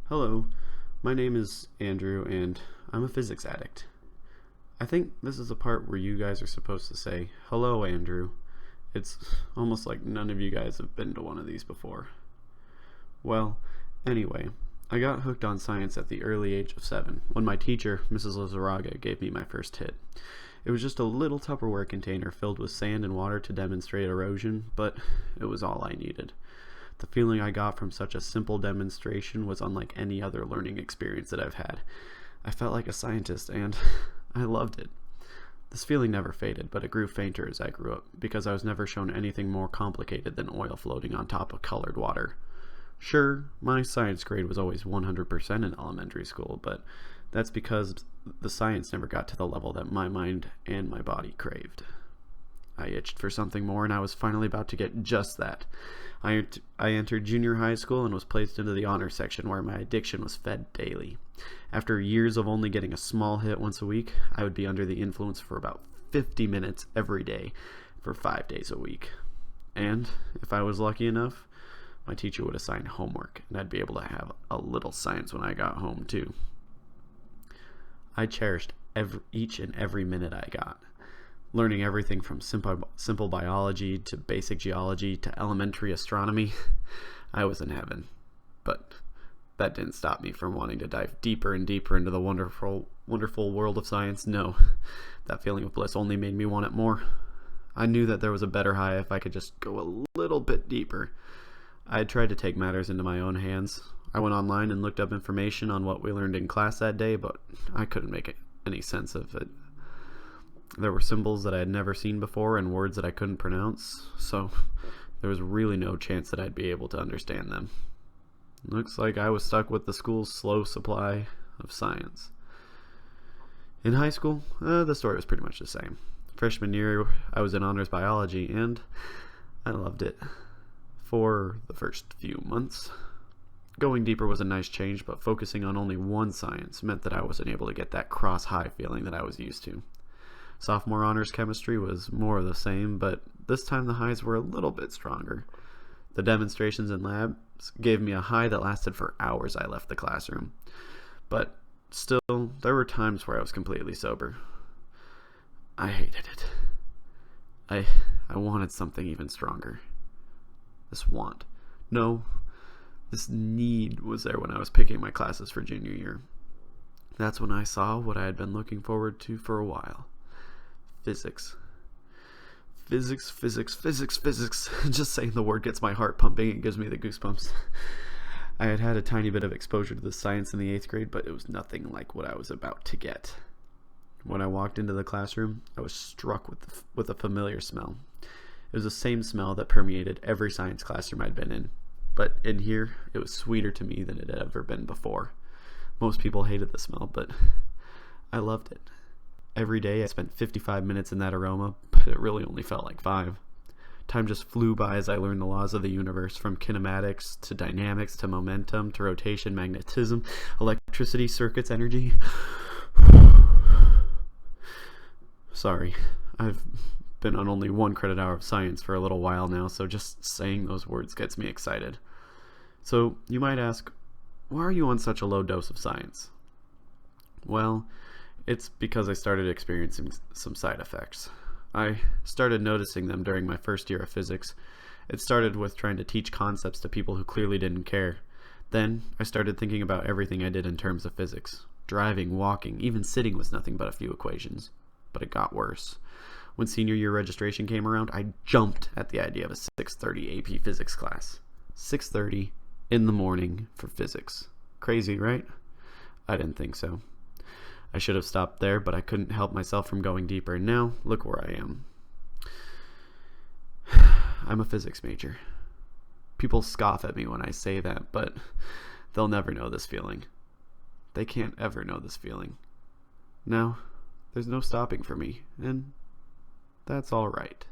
Hello, my name is Andrew and I'm a physics addict. I think this is the part where you guys are supposed to say, "Hello, Andrew." It's almost like none of you guys have been to one of these before. Well, anyway, I got hooked on science at the early age of 7 when my teacher, Mrs. Lizaraga, gave me my first hit. It was just a little Tupperware container filled with sand and water to demonstrate erosion, but it was all I needed. The feeling I got from such a simple demonstration was unlike any other learning experience that I've had. I felt like a scientist, and I loved it. This feeling never faded, but it grew fainter as I grew up, because I was never shown anything more complicated than oil floating on top of colored water. Sure, my science grade was always 100% in elementary school, but that's because the science never got to the level that my mind and my body craved. I itched for something more, and I was finally about to get just that. I entered junior high school and was placed into the honor section where my addiction was fed daily. After years of only getting a small hit once a week, I would be under the influence for about 50 minutes every day for 5 days a week. And if I was lucky enough, my teacher would assign homework, and I'd be able to have a little science when I got home too. I cherished each and every minute I got. Learning everything from simple biology to basic geology to elementary astronomy, I was in heaven. But that didn't stop me from wanting to dive deeper and deeper into the wonderful world of science. No, that feeling of bliss only made me want it more. I knew that there was a better high if I could just go a little bit deeper. I had tried to take matters into my own hands. I went online and looked up information on what we learned in class that day, but I couldn't make any sense of it. There were symbols that I had never seen before and words that I couldn't pronounce, so there was really no chance that I'd be able to understand them. Looks like I was stuck with the school's slow supply of science. In high school, the story was pretty much the same. Freshman year, I was in honors biology, and I loved it. For the first few months. Going deeper was a nice change, but focusing on only one science meant that I wasn't able to get that cross-high feeling that I was used to. Sophomore honors chemistry was more of the same, but this time the highs were a little bit stronger. The demonstrations in labs gave me a high that lasted for hours I left the classroom. But still, there were times where I was completely sober. I hated it. I wanted something even stronger. This want. No, this need was there when I was picking my classes for junior year. That's when I saw what I had been looking forward to for a while. Physics. Physics. Just saying the word gets my heart pumping and gives me the goosebumps. I had had a tiny bit of exposure to the science in the 8th grade, but it was nothing like what I was about to get. When I walked into the classroom, I was struck with a familiar smell. It was the same smell that permeated every science classroom I'd been in, but in here, it was sweeter to me than it had ever been before. Most people hated the smell, but I loved it. Every day I spent 55 minutes in that aroma, but it really only felt like 5. Time just flew by as I learned the laws of the universe, from kinematics to dynamics to momentum to rotation, magnetism, electricity, circuits, energy. Sorry, I've been on only 1 credit hour of science for a little while now, so just saying those words gets me excited. So you might ask, why are you on such a low dose of science? Well, it's because I started experiencing some side effects. I started noticing them during my first year of physics. It started with trying to teach concepts to people who clearly didn't care. Then I started thinking about everything I did in terms of physics. Driving, walking, even sitting was nothing but a few equations. But it got worse. When senior year registration came around, I jumped at the idea of a 6:30 AP physics class. 6:30 in the morning for physics. Crazy, right? I didn't think so. I should have stopped there, but I couldn't help myself from going deeper. And now, look where I am. I'm a physics major. People scoff at me when I say that, but they'll never know this feeling. They can't ever know this feeling. Now, there's no stopping for me, and that's all right.